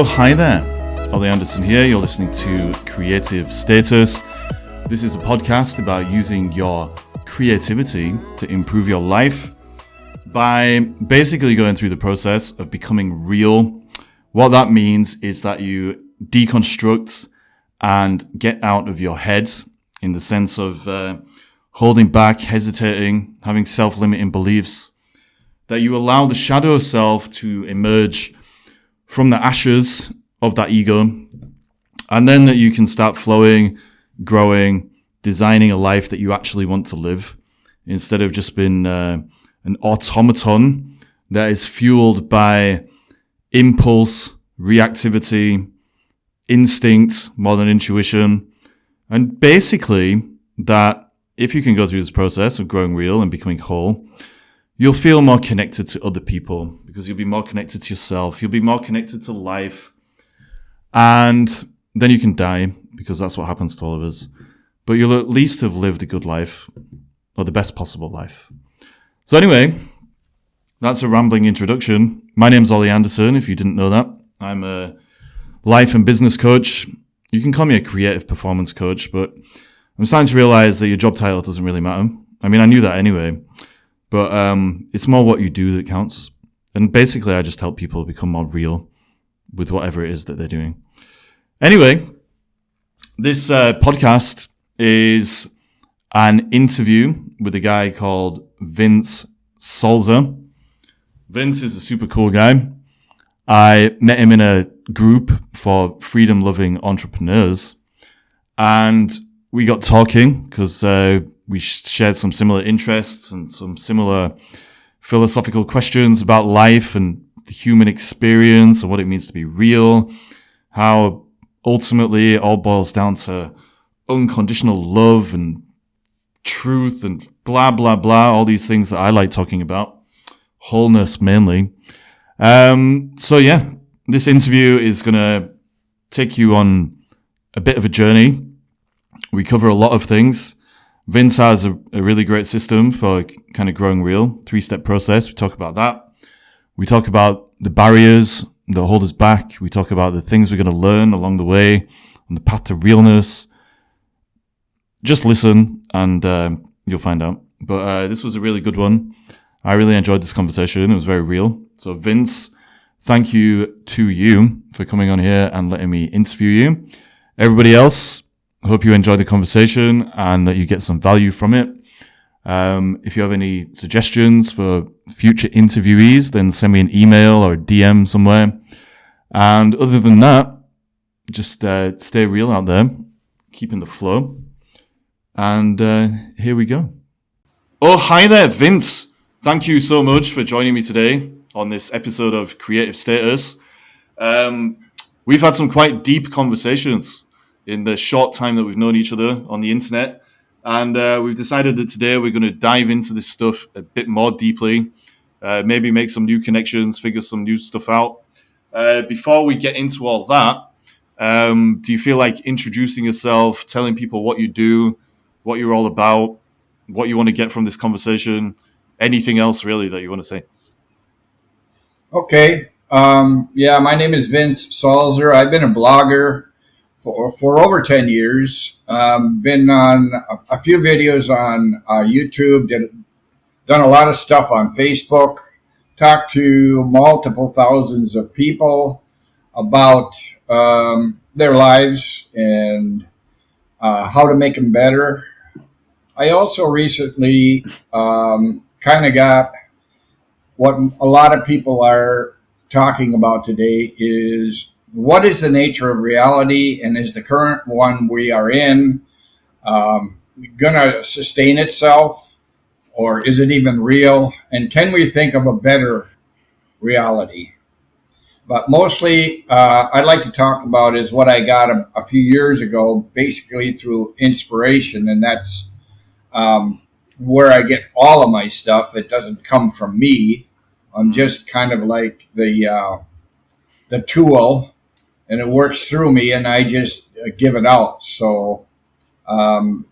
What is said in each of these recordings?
Oh, hi there. Ollie Anderson here. You're listening to Creative Status. This is a podcast about using your creativity to improve your life by basically going through the process of becoming real. What that means is that you deconstruct and get out of your head in the sense of holding back, hesitating, having self-limiting beliefs, that you allow the shadow self to emerge from the ashes of that ego, and then that you can start flowing, growing, designing a life that you actually want to live, instead of just being an automaton that is fueled by impulse, reactivity, instinct more than intuition. And basically that if you can go through this process of growing real and becoming whole, you'll feel more connected to other people because you'll be more connected to yourself. You'll be more connected to life. And then you can die because that's what happens to all of us. But you'll at least have lived a good life, or the best possible life. So anyway, that's a rambling introduction. My name's Ollie Anderson, if you didn't know that. I'm a life and business coach. You can call me a creative performance coach, but I'm starting to realize that your job title doesn't really matter. I mean, I knew that anyway. But it's more what you do that counts. And basically, I just help people become more real with whatever it is that they're doing. Anyway, this podcast is an interview with a guy called Vince Salzer. Vince is a super cool guy. I met him in a group for freedom-loving entrepreneurs. And we got talking because we shared some similar interests and some similar philosophical questions about life and the human experience and what it means to be real, how ultimately it all boils down to unconditional love and truth and blah, blah, blah, all these things that I like talking about, wholeness mainly. So yeah, this interview is going to take you on a bit of a journey. We cover a lot of things. Vince has a really great system for kind of growing real, 3-step process. We talk about that. We talk about the barriers that hold us back. We talk about the things we're going to learn along the way on the path to realness. Just listen and you'll find out. But this was a really good one. I really enjoyed this conversation. It was very real. So Vince, thank you to you for coming on here and letting me interview you. Everybody else, I hope you enjoyed the conversation and that you get some value from it. If you have any suggestions for future interviewees, then send me an email or a DM somewhere. And other than that, just stay real out there, keeping the flow. And here we go. Oh, hi there, Vince. Thank you so much for joining me today on this episode of Creative Status. We've had some quite deep conversations in the short time that we've known each other on the internet. And we've decided that today we're going to dive into this stuff a bit more deeply, maybe make some new connections, figure some new stuff out. Before we get into all that, do you feel like introducing yourself, telling people what you do, what you're all about, what you want to get from this conversation, anything else really that you want to say? Okay. My name is Vince Salzer. I've been a blogger for over 10 years. Been on a few videos on YouTube, done a lot of stuff on Facebook, talked to multiple thousands of people about their lives and how to make them better. I also recently kind of got what a lot of people are talking about today is what is the nature of reality, and is the current one we are in going to sustain itself, or is it even real? And can we think of a better reality? But mostly I'd like to talk about is what I got a few years ago, basically through inspiration, and that's where I get all of my stuff. It doesn't come from me. I'm just kind of like the tool, and it works through me, and I just give it out. So the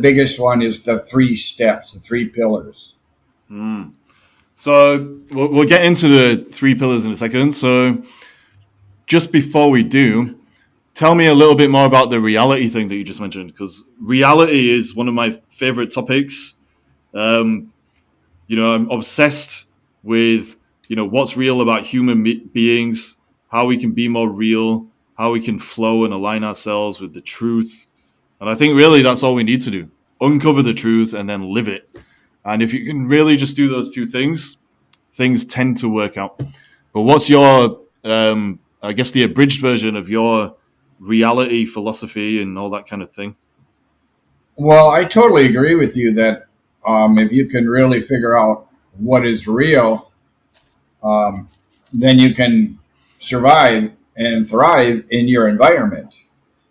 biggest one is the 3 steps, the 3 pillars. So we'll get into the three pillars in a second. So just before we do, tell me a little bit more about the reality thing that you just mentioned, because reality is one of my favorite topics. Um, I'm obsessed with, what's real about human beings, how we can be more real, how we can flow and align ourselves with the truth. And I think really that's all we need to do. Uncover the truth and then live it. And if you can really just do those two things, things tend to work out. But what's your, I guess, the abridged version of your reality philosophy and all that kind of thing? Well, I totally agree with you that if you can really figure out what is real, um, then you can survive and thrive in your environment.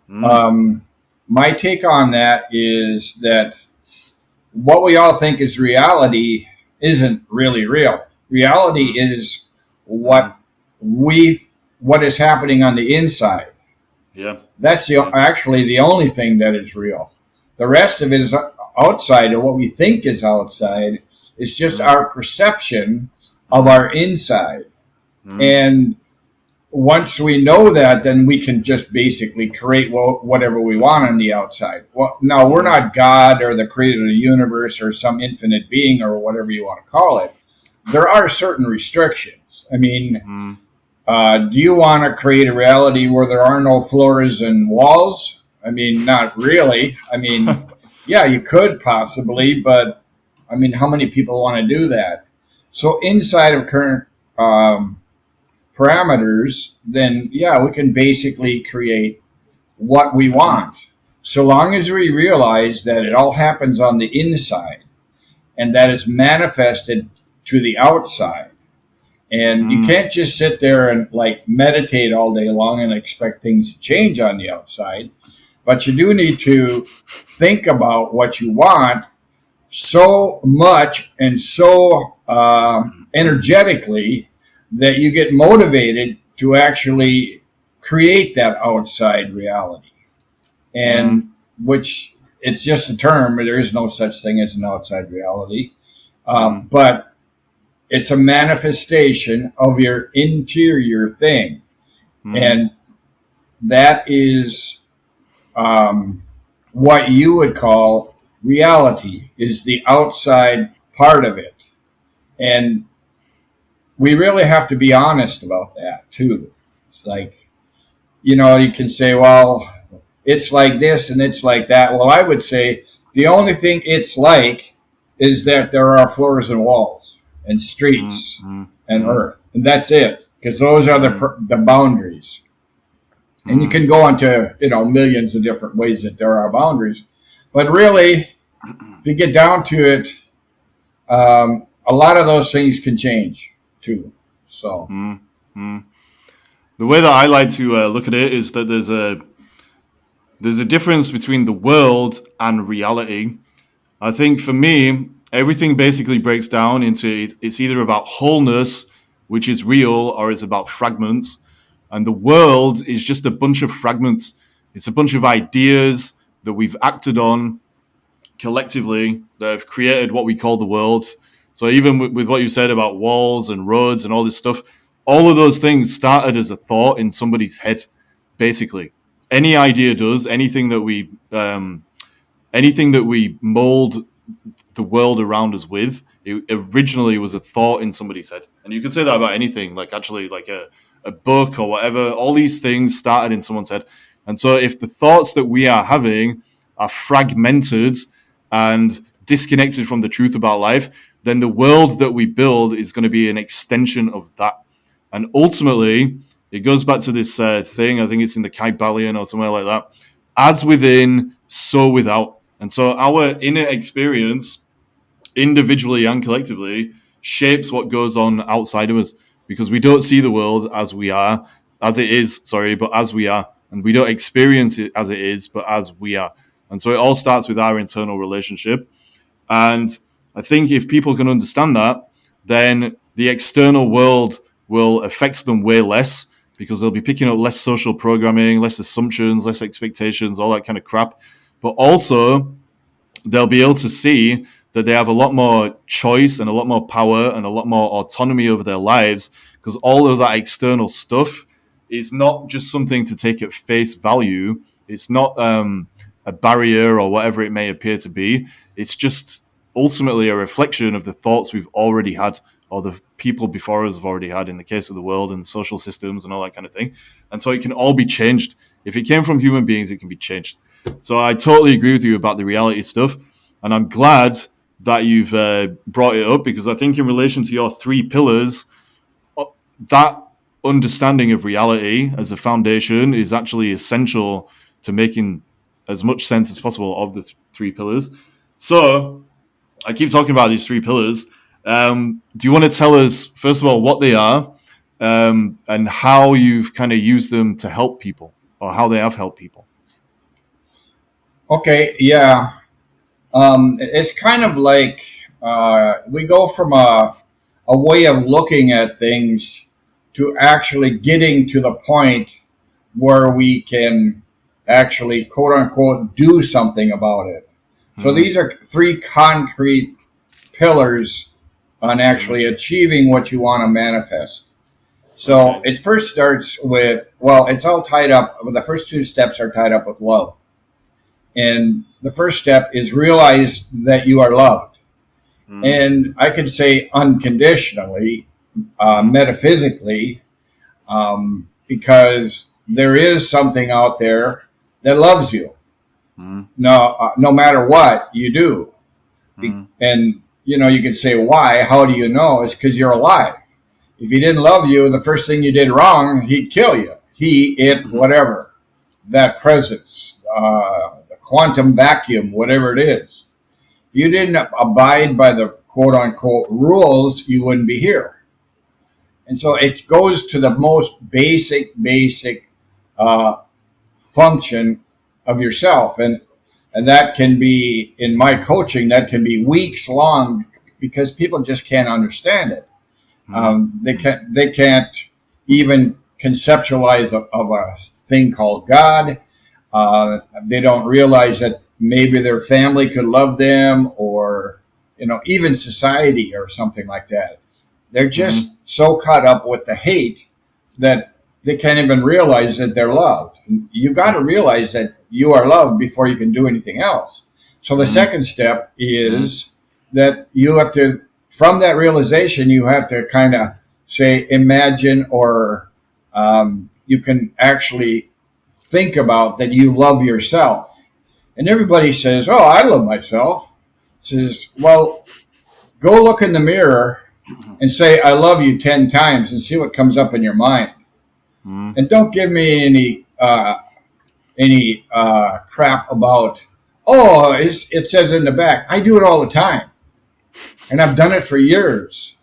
Mm, Um, my take on that is that what we all think is reality isn't really real. Reality mm, is mm, we what is happening on the inside. yeah, That's yeah. actually the only thing that is real. The rest of it is outside, or what we think is outside is just Mm, our perception of mm, our inside. mm, And once we know that, then we can just basically create whatever we want on the outside. Well, now we're mm, not God or the creator of the universe or some infinite being or whatever you want to call it. There are certain restrictions. I mean, mm. do you want to create a reality where there are no floors and walls? I mean, not really. I mean, yeah, you could possibly, but I mean, how many people want to do that? So inside of current parameters, then yeah, we can basically create what we want. So long as we realize that it all happens on the inside and that is manifested to the outside. And you Mm, can't just sit there and like meditate all day long and expect things to change on the outside. But you do need to think about what you want so much and so energetically that you get motivated to actually create that outside reality. mm, And which it's just a term, there is no such thing as an outside reality. mm, But it's a manifestation of your interior thing. mm, And that is what you would call reality, is the outside part of it. And we really have to be honest about that too. It's like, you can say, well, it's like this and it's like that. Well, I would say the only thing it's like is that there are floors and walls and mm, streets mm, and mm, earth. And that's it, because those are mm, the boundaries. And you mm. can go into, millions of different ways that there are boundaries. But really, if you get down to it, a lot of those things can change too. So, Mm, mm. The way that I like to look at it is that there's a difference between the world and reality. I think for me, everything basically breaks down into it's either about wholeness, which is real, or it's about fragments. And the world is just a bunch of fragments. It's a bunch of ideas that we've acted on collectively that have created what we call the world. So even with what you said about walls and roads and all this stuff, all of those things started as a thought in somebody's head. Basically, any idea does anything that we mold the world around us with. It originally was a thought in somebody's head, and you could say that about anything. Like actually, like a book or whatever. All these things started in someone's head, and so if the thoughts that we are having are fragmented and disconnected from the truth about life, then the world that we build is going to be an extension of that. And ultimately, it goes back to this thing. I think it's in the Kybalion or somewhere like that. As within, so without. And so our inner experience, individually and collectively, shapes what goes on outside of us because we don't see the world as we are, as it is, sorry, but as we are. And we don't experience it as it is, but as we are. And so it all starts with our internal relationship. And I think if people can understand that, then the external world will affect them way less because they'll be picking up less social programming, less assumptions, less expectations, all that kind of crap. But also, they'll be able to see that they have a lot more choice and a lot more power and a lot more autonomy over their lives, because all of that external stuff is not just something to take at face value. It's not a barrier or whatever it may appear to be. It's just ultimately a reflection of the thoughts we've already had, or the people before us have already had, in the case of the world and social systems and all that kind of thing. And so it can all be changed. If it came from human beings, it can be changed. So I totally agree with you about the reality stuff. And I'm glad that you've brought it up, because I think in relation to your 3 pillars, that understanding of reality as a foundation is actually essential to making as much sense as possible of the 3 pillars. So I keep talking about these 3 pillars. Do you want to tell us, first of all, what they are, and how you've kind of used them to help people, or how they have helped people? Okay, yeah. It's kind of like we go from a way of looking at things to actually getting to the point where we can actually, quote unquote, do something about it. So Mm-hmm. these are 3 concrete pillars on actually achieving what you want to manifest. So Okay. it first starts with, well, it's all tied up. The first 2 steps are tied up with love. And the first step is realize that you are loved. Mm-hmm. And I could say unconditionally, metaphysically, because there is something out there that loves you. Mm-hmm. No matter what you do. Mm-hmm. And, you could say, why? How do you know? It's because you're alive. If he didn't love you, the first thing you did wrong, he'd kill you. He, it, whatever. That presence, the quantum vacuum, whatever it is. If you didn't abide by the quote unquote rules, you wouldn't be here. And so it goes to the most basic uh, function of yourself. And that can be, in my coaching, that can be weeks long, because people just can't understand it. They can't even conceptualize of a thing called God. They don't realize that maybe their family could love them, or even society or something like that. They're Mm-hmm. just so caught up with the hate that they can't even realize that they're loved. You got to realize that you are loved before you can do anything else. So the Mm-hmm. second step is that you have to, from that realization, you have to kind of say, imagine, or you can actually think about that you love yourself. And everybody says, oh, I love myself. Says, well, go look in the mirror and say, I love you 10 times, and see what comes up in your mind. Mm-hmm. And don't give me any crap about, oh, it says in the back. I do it all the time. And I've done it for years.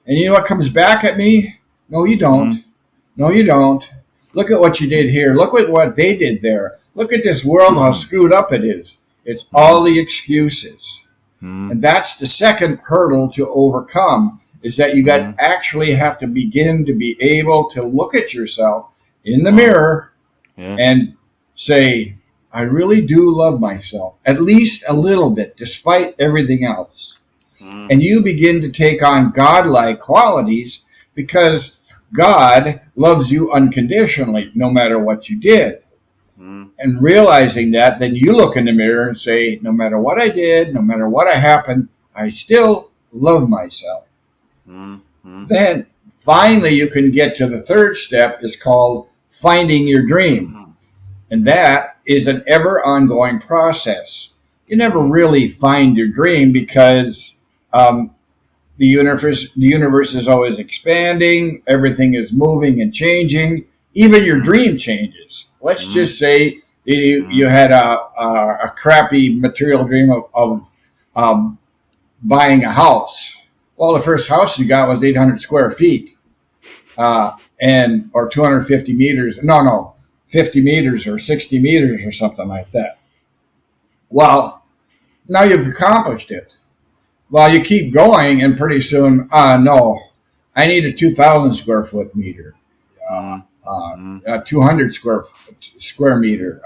And you know what comes back at me? No, you don't. Mm-hmm. No, you don't. Look at what you did here. Look at what they did there. Look at this world, how screwed up it is. It's all the excuses. Mm-hmm. And that's the second hurdle to overcome, is that you got actually have to begin to be able to look at yourself in the Wow. mirror Yeah. and say, I really do love myself, at least a little bit, despite everything else. Mm-hmm. And you begin to take on godlike qualities, because God loves you unconditionally, no matter what you did. Mm-hmm. And realizing that, then you look in the mirror and say, no matter what I did, no matter what happened, I still love myself. Mm-hmm. Then finally you can get to the third step, is called finding your dream. And that is an ever ongoing process. You never really find your dream, because the universe is always expanding. Everything is moving and changing. Even your dream changes. Let's just say you had a crappy material dream of buying a house. Well, the first house you got was 800 square feet, and or 250 meters. No, 50 meters or 60 meters or something like that. Well, now you've accomplished it. Well, you keep going, and pretty soon, no, I need a 2,000 square foot meter, a 200 square meter,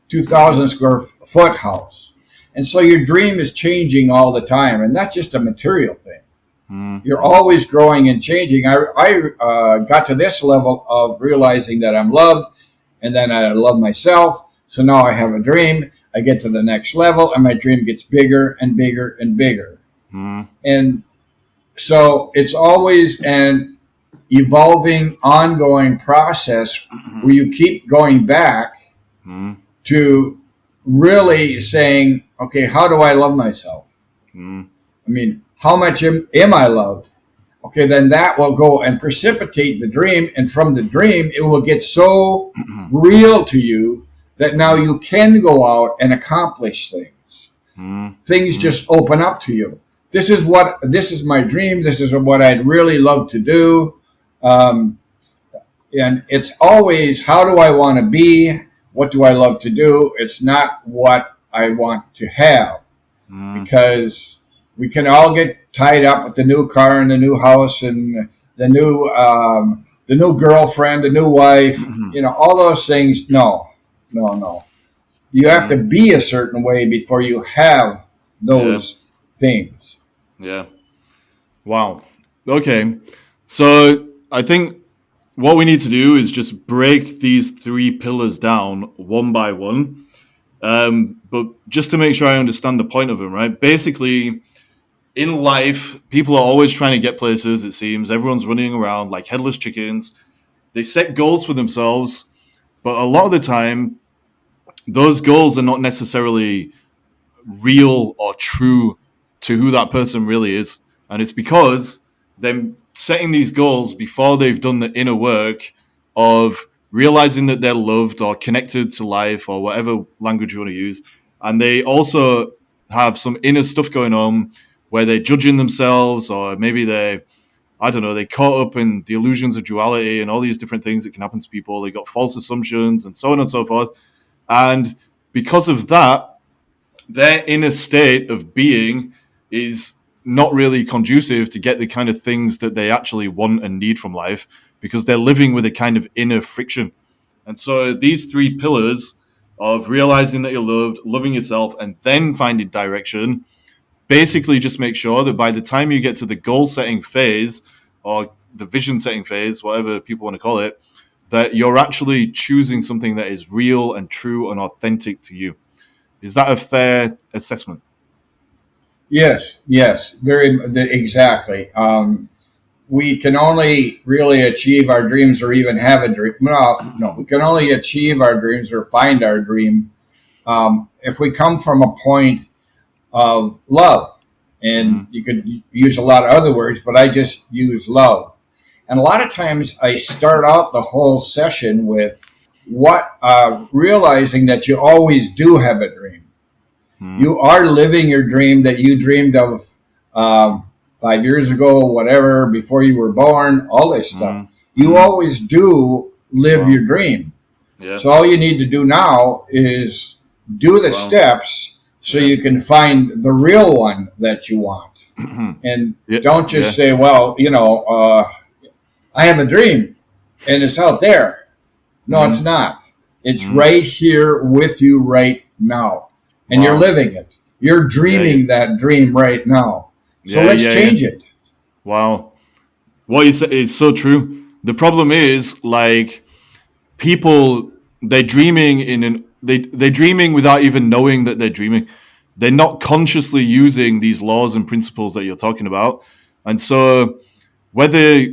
2,000 square foot house. And so your dream is changing all the time, and that's just a material thing. You're Mm-hmm. always growing and changing. I got to this level of realizing that I'm loved, and then I love myself. So now I have a dream. I get to the next level, and my dream gets bigger and bigger and bigger. Mm-hmm. And so it's always an evolving, ongoing process where you keep going back Mm-hmm. to really saying, okay, how do I love myself? Mm-hmm. I mean, how much am I loved? Okay, then that will go and precipitate the dream. And from the dream, it will get so real to you that now you can go out and accomplish things. Things Mm-hmm. just open up to you. This is my dream. This is what I'd really love to do. Um, and it's always, how do I want to be? What do I love to do? It's not what I want to have, because we can all get tied up with the new car and the new house and the new girlfriend, the new wife, Mm-hmm. all those things. No, no, no. You have to Mm-hmm. be a certain way before you have Yeah. those things. Yeah. Wow. Okay. So I think what we need to do is just break these three pillars down one by one. But just to make sure I understand the point of them, right? Basically, in life, people are always trying to get places, it seems. Everyone's running around like headless chickens. They set goals for themselves, but a lot of the time, those goals are not necessarily real or true to who that person really is. And it's because them setting these goals before they've done the inner work of realizing that they're loved or connected to life or whatever language you want to use. And they also have some inner stuff going on where they're judging themselves, or maybe they, I don't know, they caught up in the illusions of duality and all these different things that can happen to people. They got false assumptions and so on and so forth. And because of that, their inner state of being is not really conducive to get the kind of things that they actually want and need from life, because they're living with a kind of inner friction. And so these three pillars of realizing that you're loved, loving yourself, and then finding direction basically just make sure that by the time you get to the goal setting phase or the vision setting phase, whatever people want to call it, that you're actually choosing something that is real and true and authentic to you. Is that a fair assessment? Yes, yes, exactly. We can only really achieve our dreams or even have a dream. No, we can only achieve our dreams or find our dream if we come from a point of love. And Mm, you could use a lot of other words, but I just use love. And a lot of times I start out the whole session with realizing that you always do have a dream. mm, You are living your dream that you dreamed of 5 years ago, whatever, before you were born, all this stuff. mm, You mm. always do live Wow. your dream. Yeah. So all you need to do now is do the Wow. steps so Yeah. you can find the real one that you want. And Yeah. don't just Yeah. say, well, I have a dream and it's out there. No, it's Mm, not. It's mm. right here with you right now. And you're Wow. living it. You're Yeah. Yeah. dreaming that dream right now. So Yeah. let's Yeah. Yeah. change it. Wow. What you say is so true. The problem is, like, people, they're dreaming they're dreaming without even knowing that they're dreaming. They're not consciously using these laws and principles that you're talking about. And so whether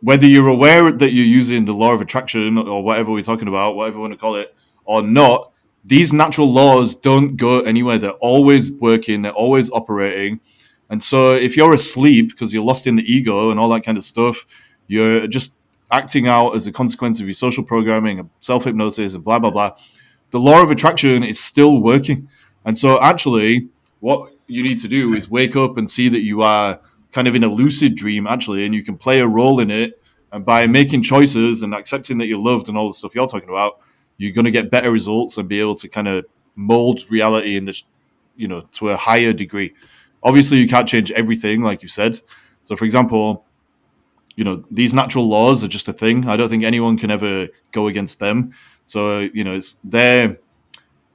whether you're aware that you're using the law of attraction or whatever we're talking about, whatever you want to call it, or not, these natural laws don't go anywhere. They're always working, they're always operating. And so if you're asleep because you're lost in the ego and all that kind of stuff, you're just acting out as a consequence of your social programming and self-hypnosis and blah blah blah, the law of attraction is still working. And so actually what you need to do is wake up and see that you are kind of in a lucid dream actually, and you can play a role in it. And by making choices and accepting that you're loved and all the stuff you're talking about, you're going to get better results and be able to kind of mold reality in this, to a higher degree. Obviously you can't change everything like you said. So for example, these natural laws are just a thing. I don't think anyone can ever go against them. So it's they're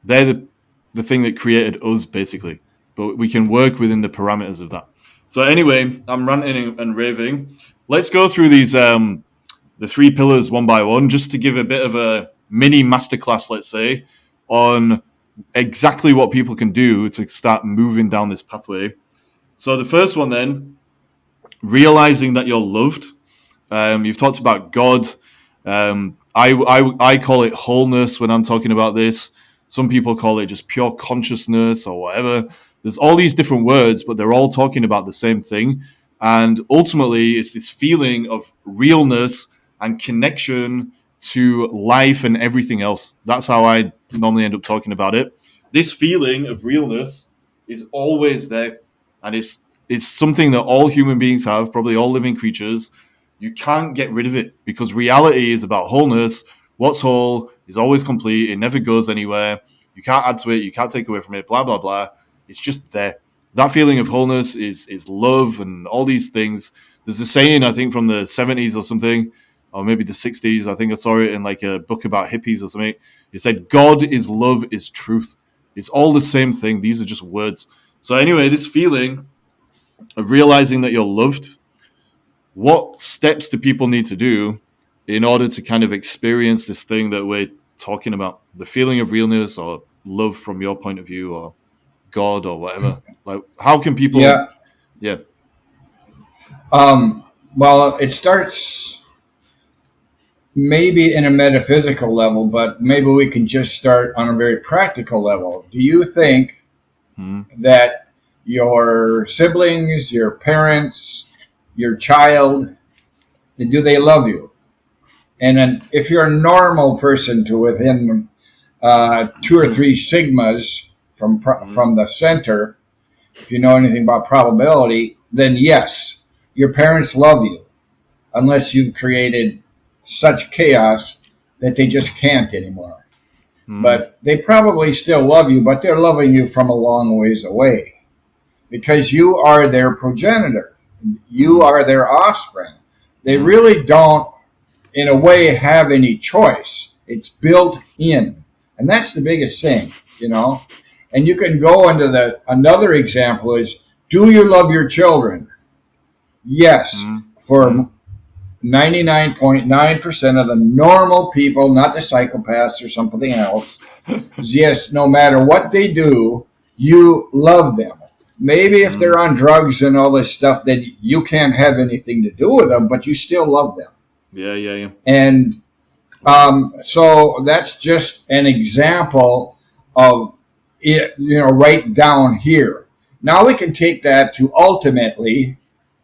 the the thing that created us, basically. But we can work within the parameters of that. So anyway, I'm ranting and raving. Let's go through these the three pillars one by one, just to give a bit of a mini masterclass, let's say, on exactly what people can do to start moving down this pathway. So the first one then, realizing that you're loved. You've talked about God. I call it wholeness when I'm talking about this. Some people call it just pure consciousness or whatever. There's all these different words, but they're all talking about the same thing. And ultimately, it's this feeling of realness and connection to life and everything else. That's how I normally end up talking about it. This feeling of realness is always there, and it's something that all human beings have, probably all living creatures. You can't get rid of it because reality is about wholeness. What's whole is always complete. It never goes anywhere. You can't add to it. You can't take away from it. Blah, blah, blah. It's just there. That feeling of wholeness is love and all these things. There's a saying, I think, from the 70s or something, or maybe the 60s. I think I saw it in like a book about hippies or something. It said, God is love is truth. It's all the same thing. These are just words. So anyway, this feeling of realizing that you're loved, what steps do people need to do in order to kind of experience this thing that we're talking about, the feeling of realness or love from your point of view, or God or whatever? Like, how can people? Yeah. Well, it starts maybe in a metaphysical level, but maybe we can just start on a very practical level. Do you think that your siblings, your parents, your child, do they love you? And then if you're a normal person to within 2 or 3 sigmas from the center, if you know anything about probability, then yes, your parents love you, unless you've created such chaos that they just can't anymore. But they probably still love you, but they're loving you from a long ways away because you are their progenitor. You are their offspring. They really don't, in a way, have any choice. It's built in. And that's the biggest thing, you know. And you can go into another example is, do you love your children? Yes, for 99.9% of the normal people, not the psychopaths or something else. Yes, no matter what they do, you love them. Maybe if they're on drugs and all this stuff, then you can't have anything to do with them, but you still love them. Yeah. And so that's just an example of it, you know, right down here. Now we can take that to ultimately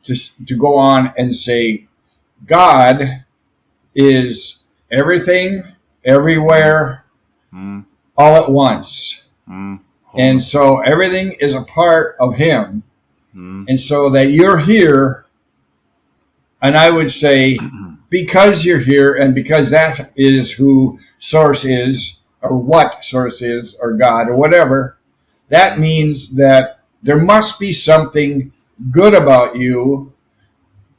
to go on and say, God is everything, everywhere, all at once. And so everything is a part of Him. And so that you're here, and I would say, because you're here and because that is who Source is, or what Source is, or God, or whatever, that means that there must be something good about you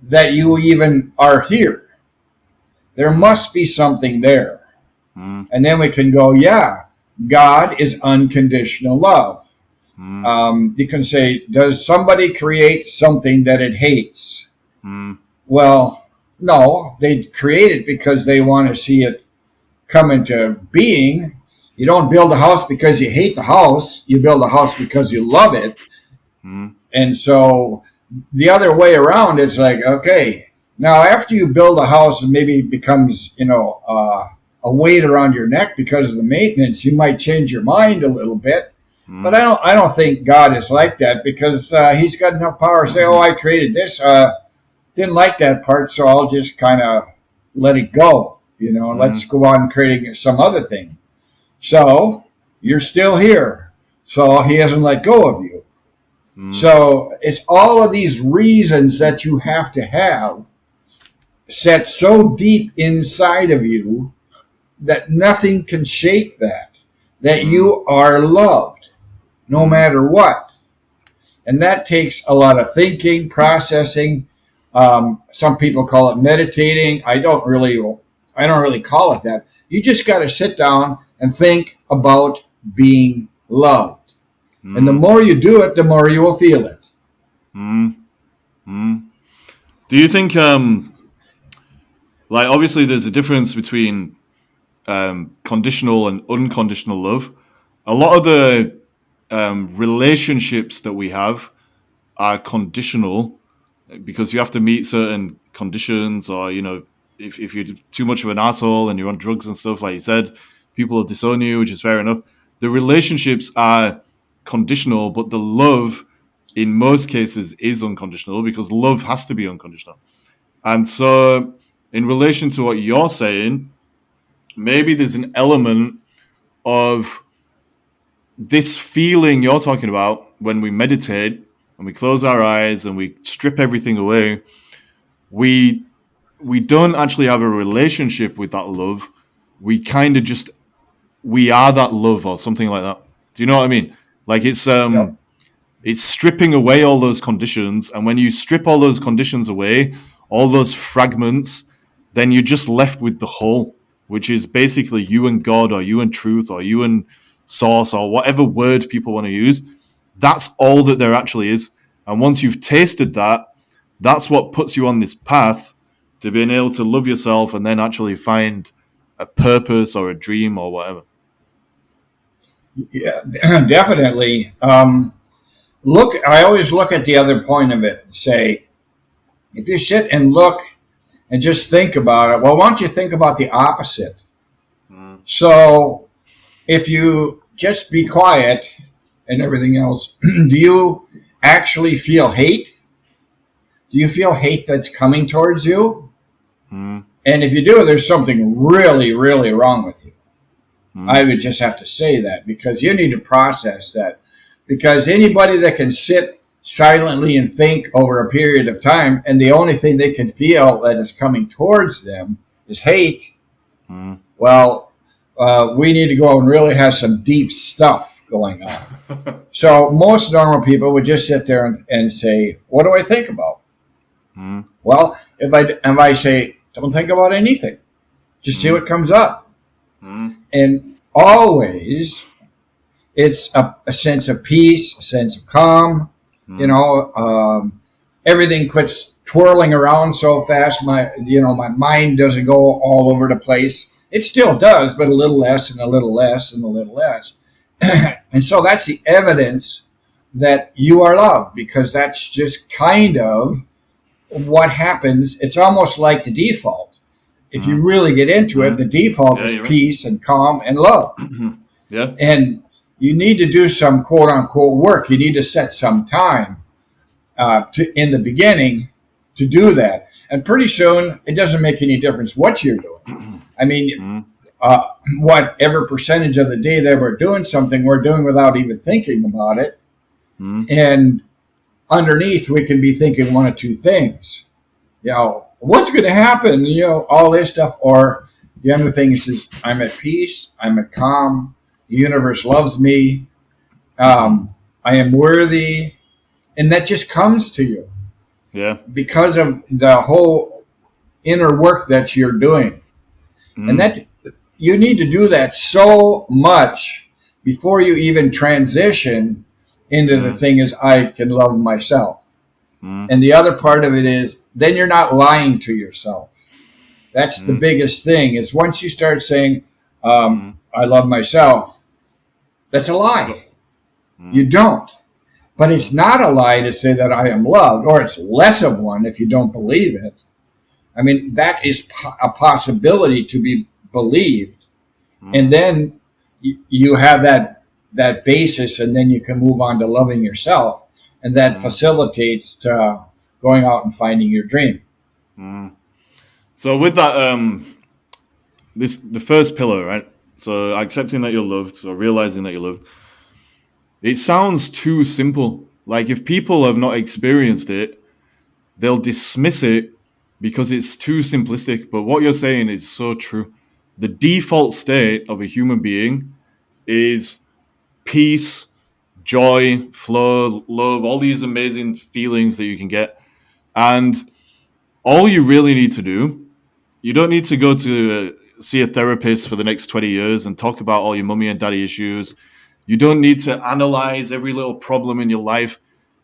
that you even are here. There must be something there. And then we can go, yeah, God is unconditional love. You can say, does somebody create something that it hates? Well, no, they create it because they want to see it come into being. You don't build a house because you hate the house. You build a house because you love it. And so the other way around, it's like, okay, now after you build a house and maybe it becomes, you know, a weight around your neck because of the maintenance, you might change your mind a little bit. But I don't think God is like that, because He's got enough power to say, oh, I created this. Didn't like that part, so I'll just kind of let it go. You know, let's go on creating some other thing. So you're still here. So He hasn't let go of you. So it's all of these reasons that you have to have set so deep inside of you that nothing can shake that you are loved no matter what. And that takes a lot of thinking, processing. Some people call it meditating. I don't really call it that. You just got to sit down and think about being loved. And the mm, more you do it, the more you will feel it. mm, mm. Do you think, like, obviously there's a difference between conditional and unconditional love. A lot of the relationships that we have are conditional because you have to meet certain conditions, or if you're too much of an asshole and you're on drugs and stuff, like you said, people will disown you, which is fair enough. The relationships are conditional, but the love in most cases is unconditional because love has to be unconditional. And so, in relation to what you're saying, maybe there's an element of this feeling you're talking about when we meditate and we close our eyes and we strip everything away. We we don't actually have a relationship with that love. We kind of just we are that love or something like that. Do you know what I mean? Like Yep. it's stripping away all those conditions, and when you strip all those conditions away, all those fragments, then you're just left with the whole, which is basically you and God, or you and truth, or you and source, or whatever word people want to use. That's all that there actually is. And once you've tasted that, that's what puts you on this path to being able to love yourself and then actually find a purpose or a dream or whatever. Yeah, definitely. Look, I always look at the other point of it. Say, if you sit and look and just think about it, well, why don't you think about the opposite? Mm, So, if you just be quiet and everything else, do you actually feel hate? Do you feel hate that's coming towards you? mm, And if you do, there's something really, really wrong with you. I mm, would just have to say that because you need to process that. Because anybody that can sit silently and think over a period of time, and the only thing they can feel that is coming towards them is hate, mm. well, we need to go and really have some deep stuff going on. So most normal people would just sit there and say, "What do I think about?" Mm, Well, if I say, "Don't think about anything," just see mm, what comes up, mm, and always it's a sense of peace, a sense of calm. You mm, know, everything quits twirling around so fast. My mind doesn't go all over the place. It still does, but a little less and a little less and a little less. And so that's the evidence that you are loved because that's just kind of what happens. It's almost like the default. If you mm, really get into it, mm. the default Yeah, is you're right. peace and calm and love. Yeah. And you need to do some quote unquote work. You need to set some time in the beginning to do that. And pretty soon, it doesn't make any difference what you're doing. I mean, Mm, uh, whatever percentage of the day that we're doing something, we're doing without even thinking about it. mm, And underneath, we can be thinking one of two things. What's going to happen? All this stuff. Or the other thing is, I'm at peace. I'm at calm. The universe loves me. mm. I am worthy. And that just comes to you Yeah. because of the whole inner work that you're doing. And Mm, that you need to do that so much before you even transition into the mm, thing is I can love myself. mm, And the other part of it is then you're not lying to yourself. That's the mm, biggest thing is once you start saying, mm. I love myself, that's a lie. You Mm, don't. But it's mm, not a lie to say that I am loved, or it's less of one if you don't believe it. I mean, that is a possibility to be believed. And mm, then you have that basis, and then you can move on to loving yourself. And that mm, facilitates to going out and finding your dream. mm. So with that, this the first pillar, right? So accepting that you're loved, or realizing that you're loved. It sounds too simple. Like if people have not experienced it, they'll dismiss it because it's too simplistic. But what you're saying is so true. The default state of a human being is peace, joy, flow, love, all these amazing feelings that you can get. And all you really need to do, you don't need to go to see a therapist for the next 20 years and talk about all your mummy and daddy issues. You don't need to analyze every little problem in your life.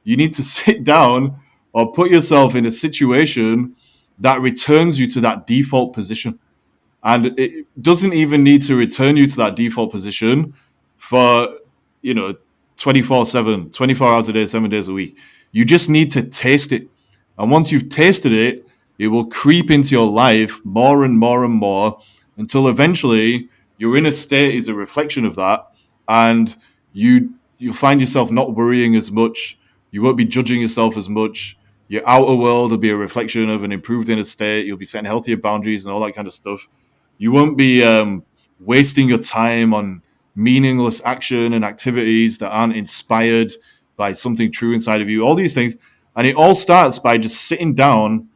You need to sit down or put yourself in a situation that returns you to that default position. And it doesn't even need to return you to that default position for, you know, 24/7, 24 hours a day, 7 days a week. You just need to taste it. And once you've tasted it, it will creep into your life more and more and more until eventually your inner state is a reflection of that. And you'll find yourself not worrying as much. You won't be judging yourself as much. Your outer world will be a reflection of an improved inner state. You'll be setting healthier boundaries and all that kind of stuff. You won't be wasting your time on meaningless action and activities that aren't inspired by something true inside of you, all these things. And it all starts by just sitting down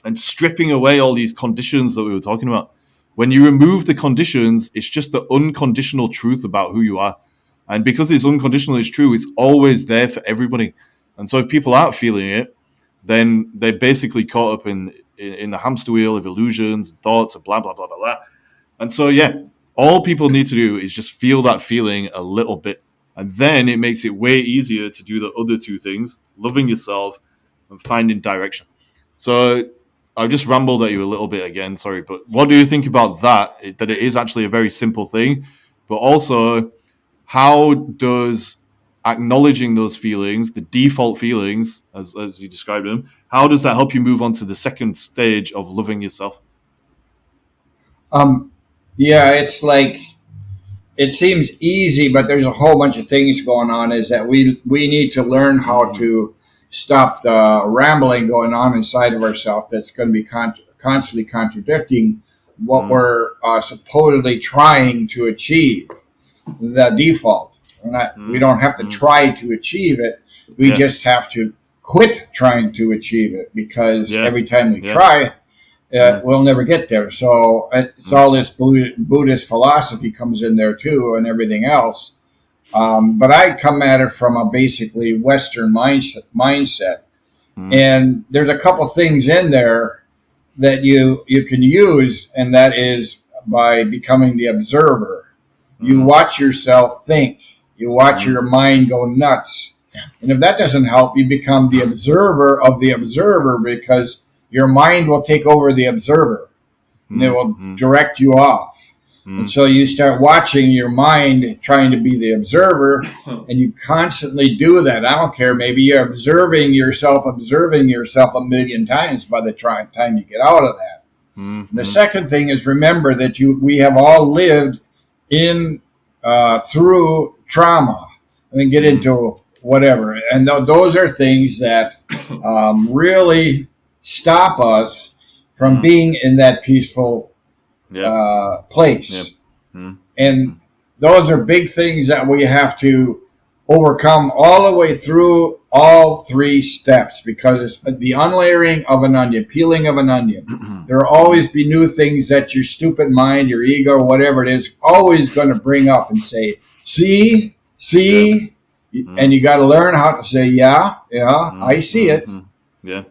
and stripping away all these conditions that we were talking about. When you remove the conditions, it's just the unconditional truth about who you are. And because it's unconditional, it's true, it's always there for everybody. And so if people aren't feeling it, then they're basically caught up in the hamster wheel of illusions, thoughts, and blah, blah, blah, blah, blah. And so, yeah, all people need to do is just feel that feeling a little bit. And then it makes it way easier to do the other two things, loving yourself and finding direction. So I just rambled at you a little bit again, sorry. But what do you think about that? That it is actually a very simple thing, but also how does acknowledging those feelings, the default feelings, as you described them, how does that help you move on to the second stage of loving yourself? Um, yeah, it's like it seems easy, but there's a whole bunch of things going on. Is that we need to learn how to stop the rambling going on inside of ourselves that's going to be constantly contradicting what we're supposedly trying to achieve, the default. We don't have to try to achieve it. We just have to quit trying to achieve it, because every time we try, we'll never get there. So it's all this Buddhist philosophy comes in there too, and everything else. But I come at it from a basically Western mindset. And there's a couple things in there that you can use, and that is by becoming the observer. You watch yourself think. You watch your mind go nuts. And if that doesn't help, you become the observer of the observer, because your mind will take over the observer and it will direct you off. And so you start watching your mind trying to be the observer, and you constantly do that. I don't care. Maybe you're observing yourself a million times by the time you get out of that. The second thing is, remember that we have all lived in through trauma. And then get into whatever. And those are things that really stop us from being in that peaceful place. And those are big things that we have to overcome all the way through all three steps, because it's the unlayering of an onion, peeling of an onion. There will always be new things that your stupid mind, your ego, whatever it is, always going to bring up and say, see, and you got to learn how to say, I see it.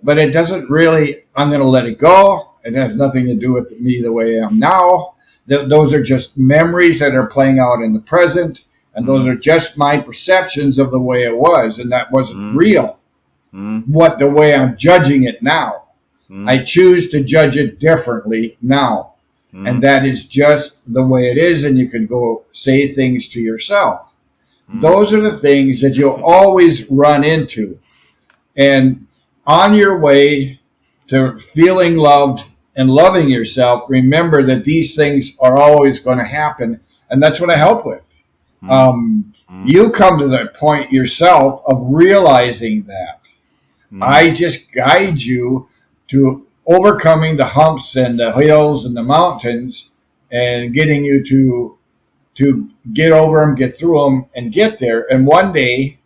But it doesn't really, I'm going to let it go. It has nothing to do with me the way I am now. Those are just memories that are playing out in the present. And those are just my perceptions of the way it was. And that wasn't real. The way I'm judging it now. I choose to judge it differently now. And that is just the way it is. And you can go say things to yourself. Those are the things that you'll always run into. And on your way to feeling loved and loving yourself, remember that these things are always going to happen. And that's what I help with. You come to that point yourself of realizing that. I just guide you to overcoming the humps and the hills and the mountains, and getting you to get over them, get through them, and get there. And one day,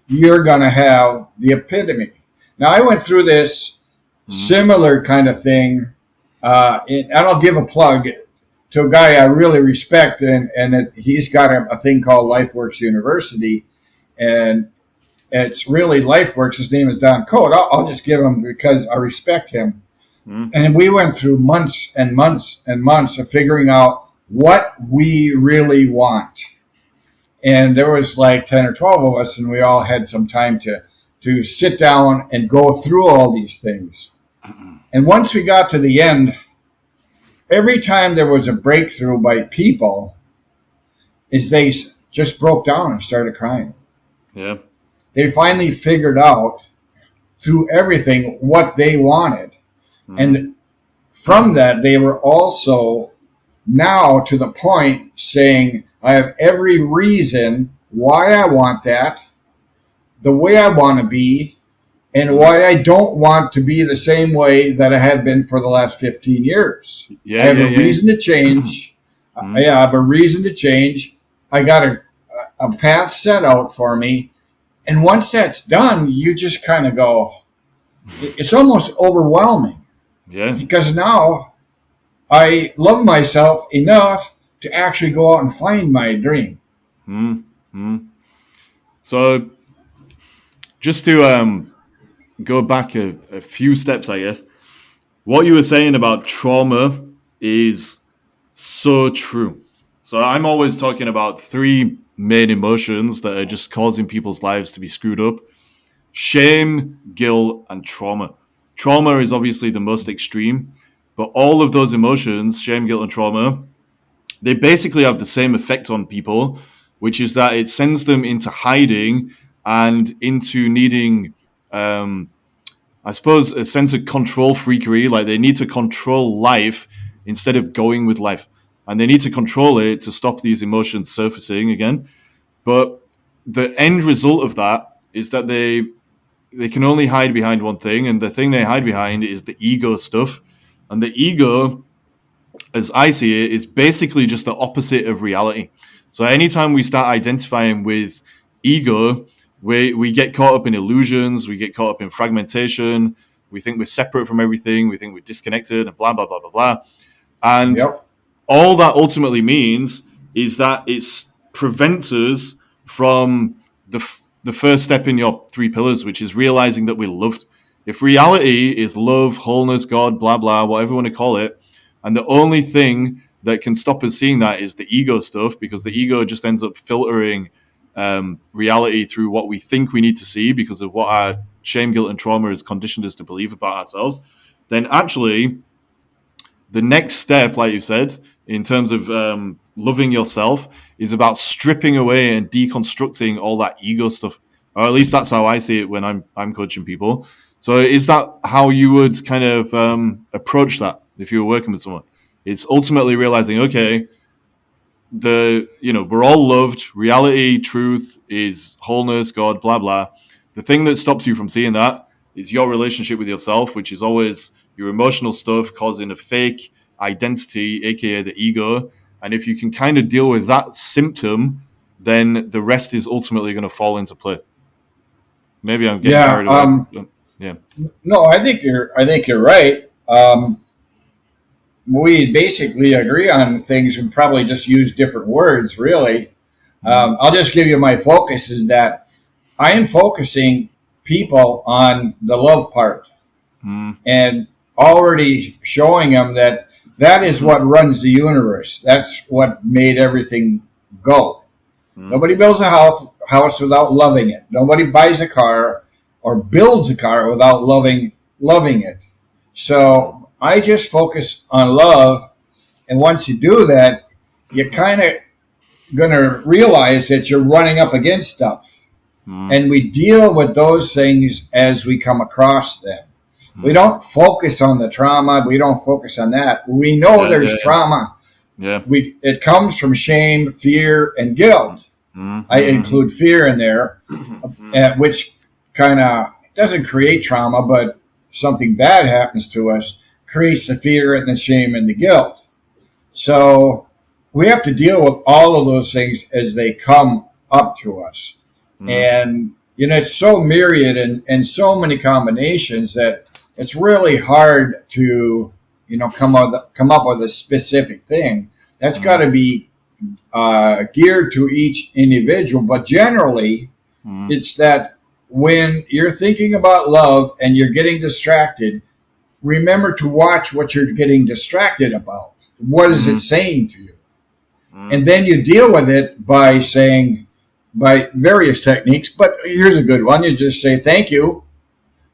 you're going to have the epitome. Now, I went through this similar kind of thing, and I'll give a plug to a guy I really respect, and he's got a thing called LifeWorks University, and it's really LifeWorks. His name is Don Code. I'll just give him because I respect him. And we went through months and months and months of figuring out what we really want. and there was like 10 or 12 of us, and we all had some time to sit down and go through all these things. And once we got to the end, every time there was a breakthrough by people, is they just broke down and started crying. Yeah. They finally figured out through everything what they wanted. And from that, they were also now to the point saying, I have every reason why I want that, the way I want to be, and why I don't want to be the same way that I have been for the last 15 years. Yeah, I have a reason to change. I have a reason to change. I got a path set out for me. And once that's done, you just kind of go, it's almost overwhelming. Yeah. Because now I love myself enough to actually go out and find my dream. So just to go back a few steps, I guess, what you were saying about trauma is so true. So I'm always talking about three main emotions that are just causing people's lives to be screwed up: shame, guilt, and trauma. Trauma is obviously the most extreme, but all of those emotions, shame, guilt, and trauma, they basically have the same effect on people, which is that it sends them into hiding and into needing, I suppose, a sense of control freakery. Like they need to control life instead of going with life. And they need to control it to stop these emotions surfacing again. But the end result of that is that they can only hide behind one thing, and the thing they hide behind is the ego stuff. And the ego, as I see it, is basically just the opposite of reality. So anytime we start identifying with ego, we get caught up in illusions, we get caught up in fragmentation, we think we're separate from everything, we think we're disconnected, and blah, blah, blah, blah, blah. And all that ultimately means is that it prevents us from the first step in your three pillars, which is realizing that we're loved. If reality is love, wholeness, God, blah, blah, whatever you want to call it, and the only thing that can stop us seeing that is the ego stuff, because the ego just ends up filtering reality through what we think we need to see because of what our shame, guilt, and trauma has conditioned us to believe about ourselves, then actually the next step, like you said, in terms of loving yourself is about stripping away and deconstructing all that ego stuff. Or at least that's how I see it when I'm coaching people. So is that how you would kind of approach that if you were working with someone? It's ultimately realizing, okay, we're all loved. Reality, truth is wholeness, God, blah, blah. The thing that stops you from seeing that is your relationship with yourself, which is always your emotional stuff causing a fake identity, aka the ego. And if you can kind of deal with that symptom, then the rest is ultimately going to fall into place. Maybe I'm getting carried away. Yeah. No, I think you're right. We basically agree on things and probably just use different words, really. I'll just give you my focus is that I am focusing people on the love part and already showing them that is what runs the universe. That's what made everything go. Nobody builds a house without loving it. Nobody buys a car or builds a car without loving it. So I just focus on love. And once you do that, you're kind of going to realize that you're running up against stuff. And we deal with those things as we come across them. We don't focus on the trauma. We don't focus on that. We know there's trauma. Yeah. It comes from shame, fear, and guilt. I include fear in there, which kind of doesn't create trauma, but something bad happens to us, creates the fear and the shame and the guilt. So we have to deal with all of those things as they come up to us. And, it's so myriad and so many combinations that it's really hard to, come up with a specific thing. That's got to be geared to each individual. But generally, it's that when you're thinking about love and you're getting distracted, remember to watch what you're getting distracted about. What is it saying to you? And then you deal with it by saying, by various techniques. But here's a good one. You just say thank you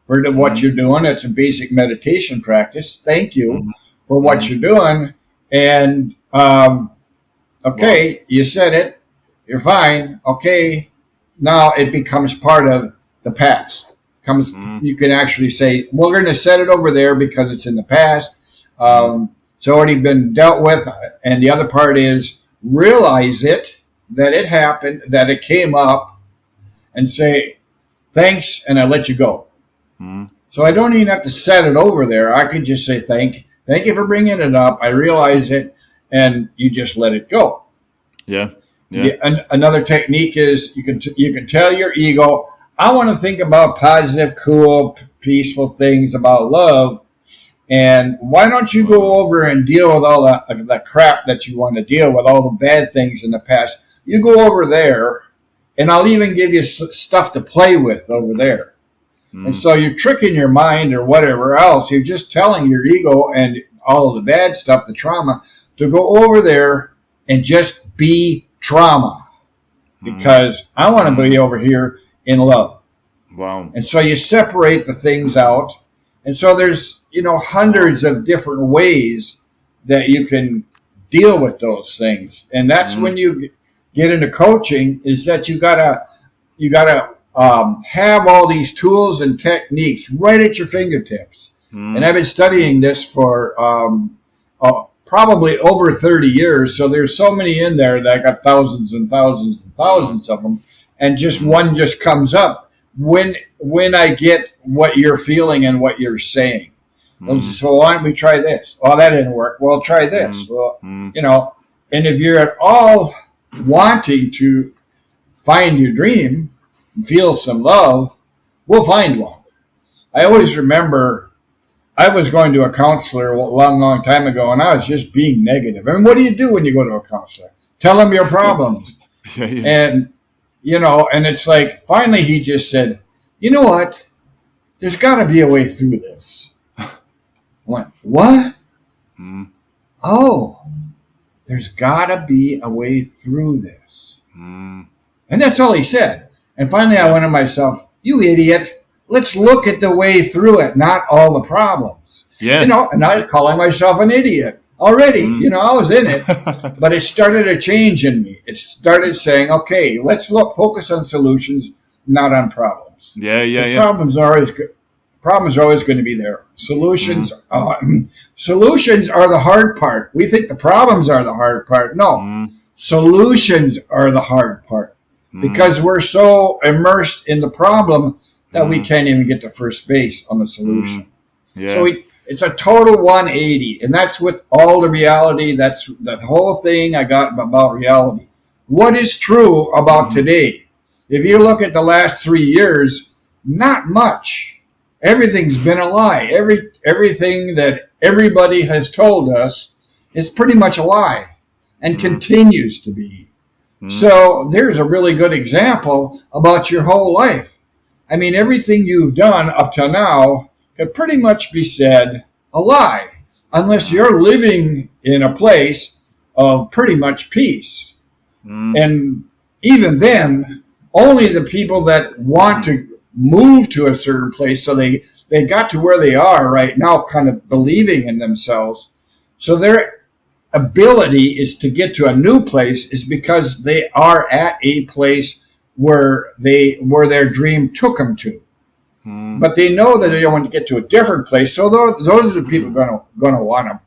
for what Mm, you're doing. It's a basic meditation practice. Thank you mm, for what mm. you're doing. And Wow. okay, you said it. You're fine. Okay, now it becomes part of the past. Comes, Mm, you can actually say, we're going to set it over there because it's in the past. mm, It's already been dealt with. And the other part is realize it, that it happened, that it came up, and say, thanks, and I let you go. mm. So I don't even have to set it over there. I could just say, thank you for bringing it up. I realize it, and you just let it go. Yeah. Yeah. Another technique is you can tell your ego, I want to think about positive, cool, peaceful things about love, and why don't you go over and deal with all the crap that you want to deal with, all the bad things in the past. You go over there, and I'll even give you stuff to play with over there. And Mm, so you're tricking your mind or whatever else. You're just telling your ego and all of the bad stuff, the trauma, to go over there and just be trauma mm, because I want to mm. be over here in love. Wow. And so you separate the things out. And so there's, Wow. hundreds of different ways that you can deal with those things. And that's Mm, when you get into coaching is that you gotta have all these tools and techniques right at your fingertips. And I've mm, been mm, studying this for probably over 30 years. So there's so many in there that I got thousands and thousands and wow. thousands of them. And just Mm, one just comes up when I get what you're feeling and what you're saying. mm, So why don't we try this? Oh, that didn't work. Well, try this. mm, Well, mm, you know, and if you're at all wanting to find your dream, feel some love, we'll find one. I always mm. remember I was going to a counselor a long, long time ago, and I was just being negative. I mean, what do you do when you go to a counselor? Tell them your problems. Yeah. Yeah. And, and it's like finally he just said, you know what? There's got to be a way through this. I went, what? Mm, Oh, there's got to be a way through this. mm. And that's all he said. And finally, I Yeah. went to myself, you idiot. Let's look at the way through it, not all the problems. Yeah. And I was calling myself an idiot already. Mm. I was in it, but it started a change in me. It started saying, okay, let's focus on solutions, not on problems. Yeah. Yeah. Because Yeah. problems are always going to be there. Mm, Solutions are the hard part. We think the problems are the hard part. No, mm, solutions are the hard part mm, because we're so immersed in the problem that we mm, can't even get to first base on the mm. solution. So Yeah. it's a total 180, and that's with all the reality. That's the whole thing I got about reality. What is true about Mm, today? If you mm, look at the last 3 years, not much. Everything's been a lie. Everything that everybody has told us is pretty much a lie and mm, continues to be. mm, So there's a really good example about your whole life. I mean, everything you've done up to now could pretty much be said a lie, unless mm, you're living in a place of pretty much peace. mm, And even then, only the people that want to move to a certain place, so they got to where they are right now, kind of believing in themselves. So their ability is to get to a new place is because they are at a place where their dream took them to, mm, but they know that mm, they want to get to a different place. So those are the people going to want to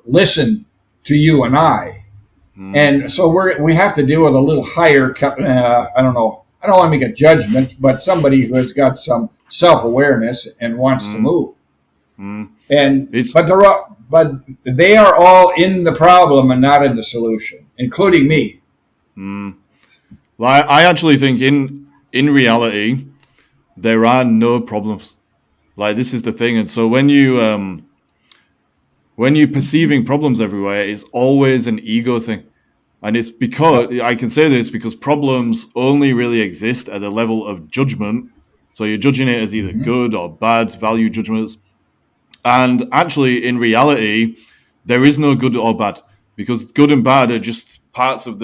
listen to you and mm, and so we have to deal with a little higher. I don't know. I don't want to make a judgment, but somebody who has got some self awareness and wants to mm, move. mm. And It's but they are all in the problem and not in the solution, including me. mm. Well, I actually think in reality there are no problems. Like this is the thing, and so when you perceiving problems everywhere, it's always an ego thing. And it's Yep. because I can say this because problems only really exist at the level of judgment. So you're judging it as either Mm-hmm. good or bad, value judgments. And actually, in reality, there is no good or bad because good and bad are just parts of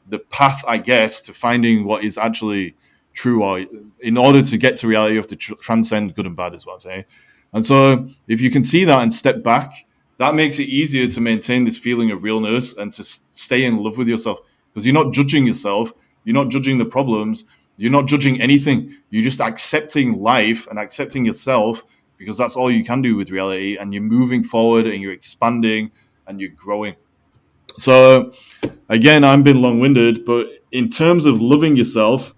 the path, I guess, to finding what is actually true. Or in order to get to reality, you have to transcend good and bad, is what I'm saying. And so if you can see that and step back, that makes it easier to maintain this feeling of realness and to stay in love with yourself, because you're not judging yourself. You're not judging the problems. You're not judging anything. You're just accepting life and accepting yourself, because that's all you can do with reality. And you're moving forward and you're expanding and you're growing. So again, I'm being long-winded, but in terms of loving yourself,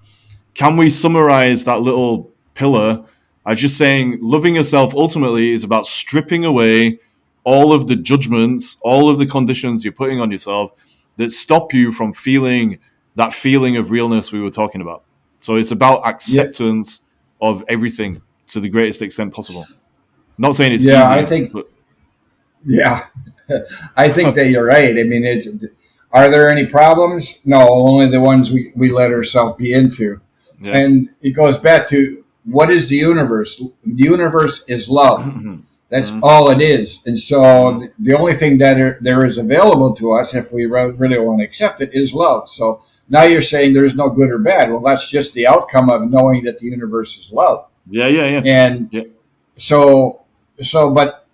can we summarize that little pillar as just saying loving yourself ultimately is about stripping away all of the judgments, all of the conditions you're putting on yourself that stop you from feeling that feeling of realness we were talking about. So it's about Yeah, acceptance of everything to the greatest extent possible. Not saying it's yeah, I easy, think but yeah, I think that you're right. I mean, are there any problems? No, only the ones we let ourselves be into. yeah. And it goes back to, what is the universe? The universe is love. That's Mm, all it is. And so mm, the only thing that there is available to us, if we really want to accept it, is love. So now you're saying there's no good or bad. Well, that's just the outcome of knowing that the universe is love. yeah, yeah, yeah, And yeah. so, but